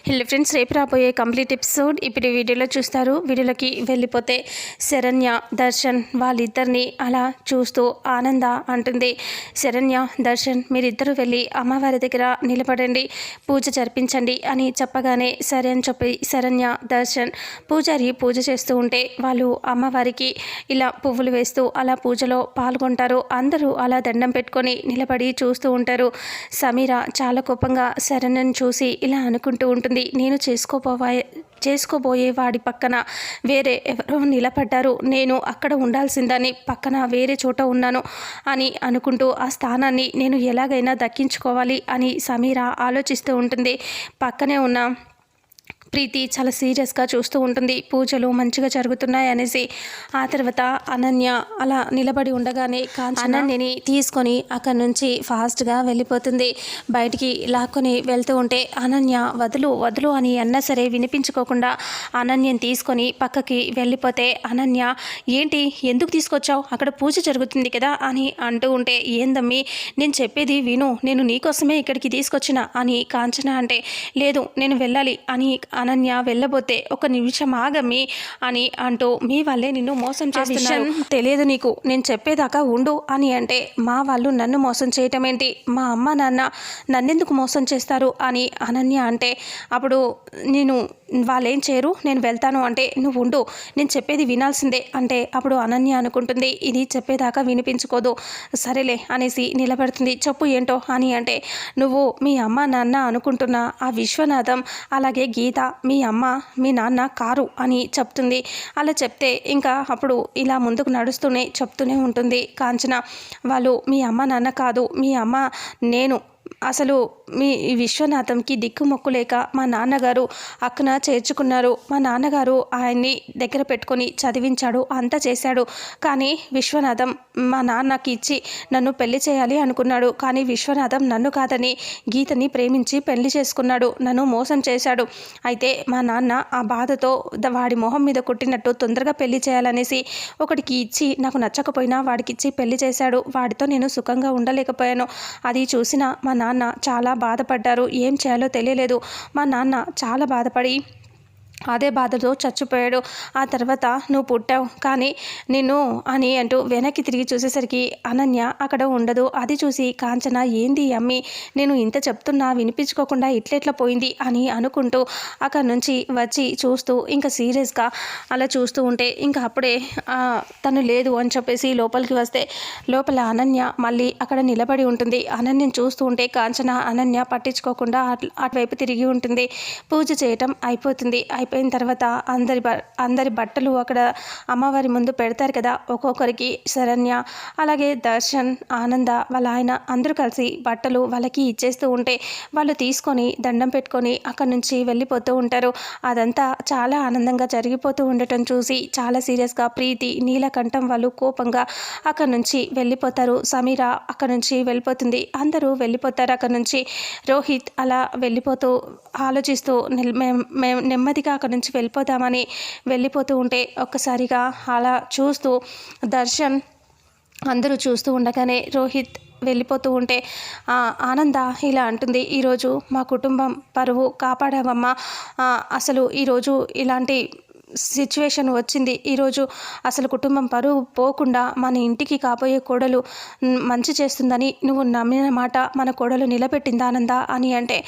Hello friends, రేపు రాబోయే complete episode ఇప్పుడు వీడియోలో చూస్తారు. వీడియోలోకి వెళ్ళిపోతే శరణ్య దర్శన్ వాళ్ళిద్దరిని అలా చూస్తూ ఆనంద అంటుంది, శరణ్య దర్శన్ మీరిద్దరూ వెళ్ళి అమ్మవారి దగ్గర నిలబడండి, పూజ జరిపించండి అని చెప్పగానే సరే అని చెప్పి శరణ్య దర్శన్ పూజారి పూజ చేస్తూ ఉంటే వాళ్ళు అమ్మవారికి ఇలా పువ్వులు వేస్తూ అలా పూజలో పాల్గొంటారు. అందరూ అలా దండం పెట్టుకొని నిలబడి చూస్తూ ఉంటారు. సమీర చాలా కోపంగా శరణ్యను చూసి ఇలా అనుకుంటూ ఉంటుంది, నేను చేసుకోబోయే వాడి పక్కన వేరే ఎవరో నిలబడ్డారు, నేను అక్కడ ఉండాల్సిందని పక్కన వేరే చోట ఉన్నాను అని అనుకుంటూ ఆ స్థానాన్ని నేను ఎలాగైనా దక్కించుకోవాలి అని సమీర ఆలోచిస్తూ ఉంటుంది. పక్కనే ఉన్న ప్రీతి చాలా సీరియస్గా చూస్తూ ఉంటుంది. పూజలు మంచిగా జరుగుతున్నాయి అనేసి. ఆ తర్వాత అనన్య అలా నిలబడి ఉండగానే అనన్యని తీసుకొని అక్కడి నుంచి ఫాస్ట్గా వెళ్ళిపోతుంది. బయటికి లాక్కొని వెళ్తూ ఉంటే అనన్య వదులు వదులు అని అన్నా సరే వినిపించుకోకుండా అనన్యని తీసుకొని పక్కకి వెళ్ళిపోతే అనన్య ఏంటి ఎందుకు తీసుకొచ్చావు, అక్కడ పూజ జరుగుతుంది కదా అని అంటూ ఉంటే ఏందమ్మి నేను చెప్పేది విను, నేను నీకోసమే ఇక్కడికి తీసుకొచ్చిన అని కాంచన అంటే లేదు నేను వెళ్ళాలి అని అనన్య వెళ్ళబోతే ఒక నిమిషం ఆగమ్మి అని అంటూ మీ వాళ్ళే నిన్ను మోసం చేస్తున్నారు, తెలియదు నీకు, నేను చెప్పేదాకా ఉండు అని అంటే మా వాళ్ళు నన్ను మోసం చేయటం ఏంటి, మా అమ్మ నాన్న నన్నెందుకు మోసం చేస్తారు అని అనన్య అంటే అప్పుడు నేను వాళ్ళేం చేయరు నేను వెళ్తాను అంటే నువ్వు ఉండు నేను చెప్పేది వినాల్సిందే అంటే అప్పుడు అనన్య అనుకుంటుంది ఇది చెప్పేదాకా వినిపించుకోదు, సరేలే అనేసి నిలబడుతుంది. చెప్పు ఏంటో అని అంటే నువ్వు మీ అమ్మ నాన్న అనుకుంటున్న ఆ విశ్వనాథం అలాగే గీత మీ అమ్మ మీ నాన్న కారు అని చెప్తుంది. అలా చెప్తే ఇంకా అప్పుడు ఇలా ముందుకు నడుస్తూనే చెప్తూనే ఉంటుంది కాంచన, వాళ్ళు మీ అమ్మ నాన్న కాదు మీ అమ్మ నేను, అసలు మీ విశ్వనాథంకి దిక్కుమొక్కు లేక మా నాన్నగారు అక్కన చేర్చుకున్నారు, మా నాన్నగారు ఆయన్ని దగ్గర పెట్టుకొని చదివించాడు అంతా చేశాడు, కానీ విశ్వనాథం మా నాన్నకి ఇచ్చి నన్ను పెళ్లి చేయాలి అనుకున్నాడు, కానీ విశ్వనాథం నన్ను కాదని గీతని ప్రేమించి పెళ్లి చేసుకున్నాడు, నన్ను మోసం చేశాడు. అయితే మా నాన్న ఆ బాధతో వాడి మొహం మీద కొట్టినట్టు తొందరగా పెళ్లి చేయాలనేసి ఒకటికి ఇచ్చి నాకు నచ్చకపోయినా వాడికి ఇచ్చి పెళ్లి చేశాడు, వాడితో నేను సుఖంగా ఉండలేకపోయాను. అది చూసిన మా నాన్న చాలా బాధపడ్డారు, ఏం చేయాలో తెలియలేదు. మా నాన్న చాలా బాధపడి అదే బాధతో చచ్చిపోయాడు. ఆ తర్వాత నువ్వు పుట్టావు కానీ నిన్ను అని అంటూ వెనక్కి తిరిగి చూసేసరికి అనన్య అక్కడ ఉండదు. అది చూసి కాంచన ఏంది అమ్మి నేను ఇంత చెప్తున్నా వినిపించుకోకుండా ఇట్లెట్లా పోయింది అని అనుకుంటూ అక్కడ నుంచి వచ్చి చూస్తూ ఇంకా సీరియస్గా అలా చూస్తూ ఉంటే ఇంకా అప్పుడే తను లేదు అని చెప్పేసి లోపలికి వస్తే లోపల అనన్య మళ్ళీ అక్కడ నిలబడి ఉంటుంది. అనన్యని చూస్తూ ఉంటే కాంచన అనన్య పట్టించుకోకుండా అటువైపు తిరిగి ఉంటుంది. పూజ చేయటం అయిపోతుంది. అయిపోయిన తర్వాత అందరి బట్టలు అక్కడ అమ్మవారి ముందు పెడతారు కదా, ఒక్కొక్కరికి శరణ్య అలాగే దర్శన్ ఆనంద వాళ్ళ ఆయన అందరూ కలిసి బట్టలు వాళ్ళకి ఇచ్చేస్తూ ఉంటే వాళ్ళు తీసుకొని దండం పెట్టుకొని అక్కడి నుంచి వెళ్ళిపోతూ ఉంటారు. అదంతా చాలా ఆనందంగా జరిగిపోతూ ఉండటం చూసి చాలా సీరియస్గా ప్రీతి నీలకంఠం వాళ్ళు కోపంగా అక్కడి నుంచి వెళ్ళిపోతారు. సమీర అక్కడి నుంచి వెళ్ళిపోతుంది. అందరూ వెళ్ళిపోతారు అక్కడి నుంచి. రోహిత్ అలా వెళ్ళిపోతూ ఆలోచిస్తూ మేము నెమ్మదిగా అక్కడి నుంచి వెళ్ళిపోతామని వెళ్ళిపోతూ ఉంటే ఒక్కసారిగా అలా చూస్తూ దర్శన్ అందరూ చూస్తూ ఉండగానే రోహిత్ వెళ్ళిపోతూ ఉంటే ఆనంద ఇలా అంటుంది, ఈరోజు మా కుటుంబం పరువు కాపాడావమ్మా, అసలు ఈరోజు ఇలాంటి సిచ్యువేషన్ వచ్చింది, ఈరోజు అసలు కుటుంబం పరువు పోకుండా మన ఇంటికి కాబోయే కోడలు మంచి చేస్తుందని నువ్వు నమ్మిన మాట మన కోడలు నిలబెట్టింది ఆనంద అని అంటే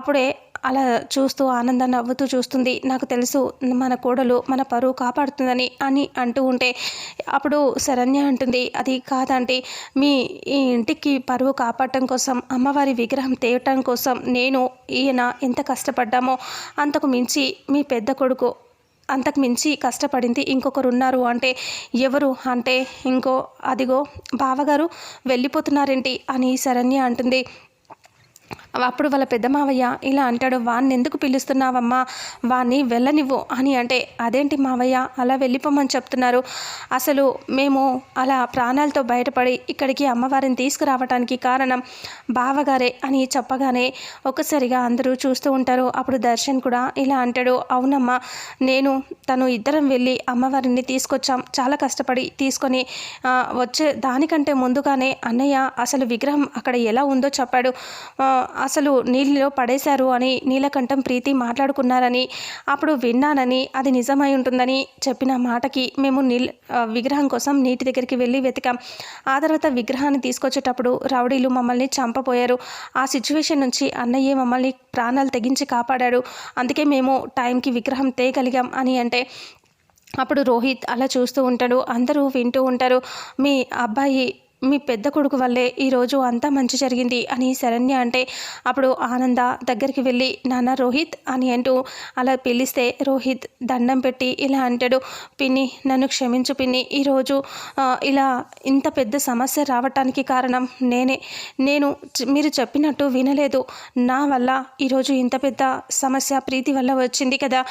అప్పుడే అలా చూస్తూ ఆనంద నవ్వుతూ చూస్తుంది. నాకు తెలుసు మన కోడలు మన పరువు కాపాడుతుందని అని అంటూ ఉంటే అప్పుడు శరణ్య అంటుంది, అది కాదంటే మీ ఈ ఇంటికి పరువు కాపాడటం కోసం అమ్మవారి విగ్రహం తేవటం కోసం నేను ఈయన ఎంత కష్టపడ్డామో అంతకు మించి మీ పెద్ద కొడుకు అంతకు మించి కష్టపడింది ఇంకొకరు ఉన్నారు అంటే ఎవరు అంటే ఇంకో అదిగో బావగారు వెళ్ళిపోతున్నారేంటి అని శరణ్య అంటుంది. అప్పుడు వాళ్ళ పెద్ద మావయ్య ఇలా అంటాడు, వాణ్ణి ఎందుకు పిలుస్తున్నావమ్మా, వాణ్ణి వెళ్ళనివ్వు అని అంటే అదేంటి మావయ్య అలా వెళ్ళిపోమని చెప్తున్నారు, అసలు మేము అలా ప్రాణాలతో బయటపడి ఇక్కడికి అమ్మవారిని తీసుకురావడానికి కారణం బావగారే అని చెప్పగానే ఒక్కసారిగా అందరూ చూస్తూ ఉంటారు. అప్పుడు దర్శన్ కూడా ఇలా అంటాడు, అవునమ్మా నేను తను ఇద్దరం వెళ్ళి అమ్మవారిని తీసుకొచ్చాం, చాలా కష్టపడి తీసుకొని వచ్చే దానికంటే ముందుగానే అన్నయ్య అసలు విగ్రహం అక్కడ ఎలా ఉందో చెప్పాడు, అసలు నీళ్ళలో పడేశారు అని నీలకంఠం ప్రీతి మాట్లాడుకున్నారని అప్పుడు విన్నానని అది నిజమై ఉంటుందని చెప్పిన మాటకి మేము విగ్రహం కోసం నీటి దగ్గరికి వెళ్ళి వెతికాం. ఆ తర్వాత విగ్రహాన్ని తీసుకొచ్చేటప్పుడు రౌడీలు మమ్మల్ని చంపపోయారు. ఆ సిచ్యువేషన్ నుంచి అన్నయ్యే మమ్మల్ని ప్రాణాలు తెగించి కాపాడాడు. అందుకే మేము టైంకి విగ్రహం తేయగలిగాం అని అంటే అప్పుడు రోహిత్ అలా చూస్తూ ఉంటాడు. అందరూ వింటూ ఉంటారు. మీ అబ్బాయి మీ పెద్ద కొడుకు వల్లే ఈరోజు అంతా మంచి జరిగింది అని శరణ్య అంటే అప్పుడు ఆనంద దగ్గరికి వెళ్ళి నాన్న రోహిత్ అని అంటూ అలా పిలిస్తే రోహిత్ దండం పెట్టి ఇలా అంటాడు, పిన్ని నన్ను క్షమించు పిన్ని, ఈరోజు ఇలా ఇంత పెద్ద సమస్య రావటానికి కారణం నేనే. మీరు చెప్పినట్టు వినలేదు. నా వల్ల ఈరోజు ఇంత పెద్ద సమస్య ప్రీతి వల్ల వచ్చింది కదా.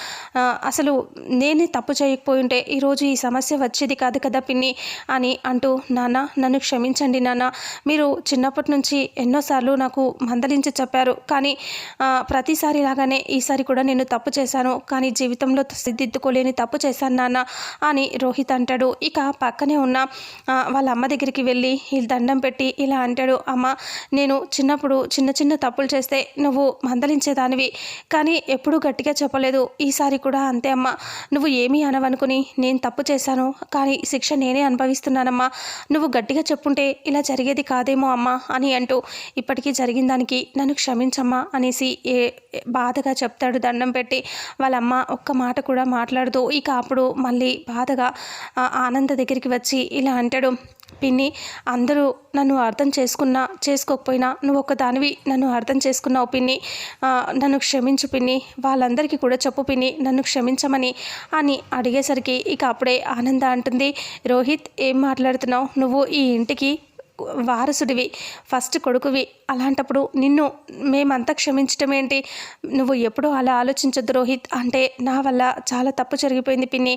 అసలు నేనే తప్పు చేయకపోయి ఉంటే ఈరోజు ఈ సమస్య వచ్చేది కాదు కదా పిన్ని అని అంటూ నాన్న నన్ను క్షమించండి నాన్న, మీరు చిన్నప్పటి నుంచి ఎన్నోసార్లు నాకు మందలించి చెప్పారు, కానీ ప్రతిసారి లాగానే ఈసారి కూడా నేను తప్పు చేశాను, కానీ జీవితంలో సిద్ధిద్దుకోలేని తప్పు చేశాను నాన్న అని రోహిత్ అంటాడు. ఇక పక్కనే ఉన్న వాళ్ళ అమ్మ దగ్గరికి వెళ్ళి దండం పెట్టి ఇలా అంటాడు, అమ్మ నేను చిన్నప్పుడు చిన్న చిన్న తప్పులు చేస్తే నువ్వు మందలించేదానివి, కానీ ఎప్పుడూ గట్టిగా చెప్పలేదు. ఈసారి కూడా అంతే అమ్మ, నువ్వు ఏమీ అనవనుకుని నేను తప్పు చేశాను, కానీ శిక్ష నేనే అనుభవిస్తున్నానమ్మా, నువ్వు గట్టిగా చెప్పుంటే ఇలా జరిగేది కాదేమో అమ్మా అని అంటూ ఇప్పటికీ జరిగిన దానికి నన్ను క్షమించమ్మా అనేసి బాధగా చెప్తాడు దండం పెట్టి. వాళ్ళమ్మ ఒక్క మాట కూడా మాట్లాడుతూ ఇక అప్పుడు మళ్ళీ బాధగా ఆనంద దగ్గరికి వచ్చి ఇలా అంటాడు, పిన్ని అందరూ నన్ను అర్థం చేసుకోకపోయినా నువ్వు ఒక్కదానివి నన్ను అర్థం చేసుకున్నావు పిన్ని, నన్ను క్షమించు పిన్ని, వాళ్ళందరికీ కూడా చెప్పు పిన్ని నన్ను క్షమించమని అని అడిగేసరికి ఇక అప్పుడే ఆనంద అంటుంది, రోహిత్ ఏం మాట్లాడుతున్నావు, నువ్వు ఈ ఇంటికి వారసుడివి, ఫస్ట్ కొడుకువి, అలాంటప్పుడు నిన్ను మేమంతా క్షమించటం ఏంటి, నువ్వు ఎప్పుడూ అలా ఆలోచించద్దు రోహిత్, అంటే నా వల్ల చాలా తప్పు జరిగిపోయింది పిన్ని,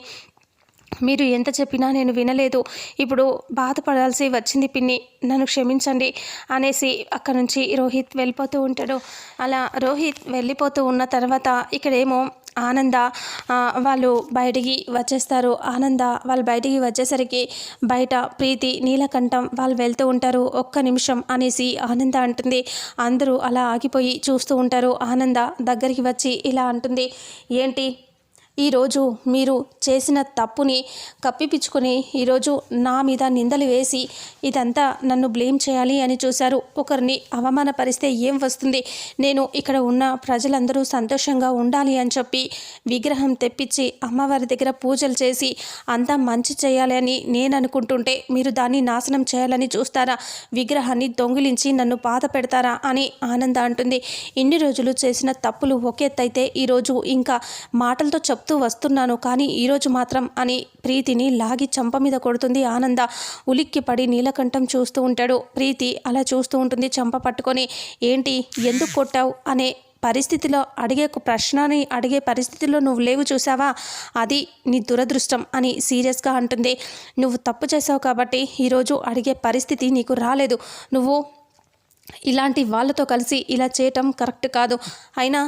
మీరు ఎంత చెప్పినా నేను వినలేదు, ఇప్పుడు బాధపడాల్సి వచ్చింది పిన్ని, నన్ను క్షమించండి అనేసి అక్కడ నుంచి రోహిత్ వెళ్ళిపోతూ ఉంటాడు. అలా రోహిత్ వెళ్ళిపోతూ ఉన్న తర్వాత ఇక్కడేమో ఆనంద వాళ్ళు బయటికి వచ్చేస్తారు. వాళ్ళు బయటికి వచ్చేసరికి బయట ప్రీతి నీలకంఠం వాళ్ళు వెళ్తూ ఉంటారు. ఒక్క నిమిషం అనేసి ఆనంద అంటుంది. అందరూ అలా ఆగిపోయి చూస్తూ ఉంటారు. ఆనంద దగ్గరికి వచ్చి ఇలా అంటుంది, ఏంటి ఈరోజు మీరు చేసిన తప్పుని కప్పిపించుకొని ఈరోజు నా మీద నిందలు వేసి ఇదంతా నన్ను బ్లేమ్ చేయాలి అని చూశారు. ఒకరిని అవమానపరిస్తే ఏం వస్తుంది, నేను ఇక్కడ ఉన్న ప్రజలందరూ సంతోషంగా ఉండాలి అని చెప్పి విగ్రహం తెప్పించి అమ్మవారి దగ్గర పూజలు చేసి అంతా మంచి చేయాలి అని నేను అనుకుంటుంటే మీరు దాన్ని నాశనం చేయాలని చూస్తారా, విగ్రహాన్ని దొంగిలించి నన్ను బాధ పెడతారా అని ఆనంద అంటుంది. ఇన్ని రోజులు చేసిన తప్పులు ఒకెత్తైతే ఈరోజు ఇంకా మాటలతో చెప్తూ వస్తున్నాను, కానీ ఈరోజు మాత్రం అని ప్రీతిని లాగి చంప మీద కొడుతుంది ఆనంద. ఉలిక్కి పడి నీలకంఠం చూస్తూ ఉంటాడు. ప్రీతి అలా చూస్తూ ఉంటుంది చంప పట్టుకొని, ఏంటి ఎందుకు కొట్టావు అనే పరిస్థితిలో అడిగే పరిస్థితిలో నువ్వు లేవు చూసావా, అది నీ దురదృష్టం అని సీరియస్గా అంటుంది. నువ్వు తప్పు చేసావు కాబట్టి ఈరోజు అడిగే పరిస్థితి నీకు రాలేదు, నువ్వు ఇలాంటి వాళ్ళతో కలిసి ఇలా చేయటం కరెక్ట్ కాదు. అయినా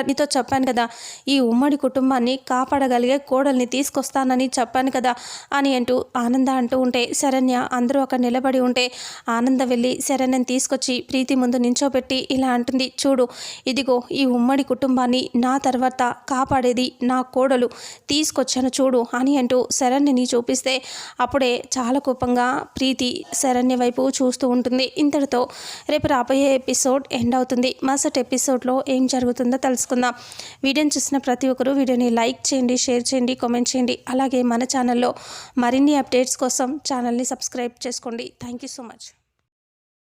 నీతో చెప్పాను కదా, ఈ ఉమ్మడి కుటుంబాన్ని కాపాడగలిగే కోడల్ని తీసుకొస్తానని చెప్పాను కదా అని అంటూ ఆనంద అంటూ ఉంటే శరణ్య అందరూ అక్కడ నిలబడి ఉంటే ఆనంద వెళ్ళి శరణ్యని తీసుకొచ్చి ప్రీతి ముందు నించోబెట్టి ఇలా అంటుంది, చూడు ఇదిగో ఈ ఉమ్మడి కుటుంబాన్ని నా తర్వాత కాపాడేది నా కోడలు, తీసుకొచ్చాను చూడు అని అంటూ శరణ్యని చూపిస్తే అప్పుడే చాలా కోపంగా ప్రీతి శరణ్య వైపు చూస్తూ ఉంటుంది. ఇంతటితో రేపు రాబోయే ఎపిసోడ్ ఎండ్ అవుతుంది. మరుసటి ఎపిసోడ్లో ఏం జరుగుతుందో తెలుసుకుందాం. వీడియోని చూసిన ప్రతి ఒక్కరూ వీడియోని లైక్ చేయండి, షేర్ చేయండి, కామెంట్ చేయండి. అలాగే మన ఛానల్లో మరిన్ని అప్డేట్స్ కోసం ఛానల్ని సబ్స్క్రైబ్ చేసుకోండి. Thank you so much.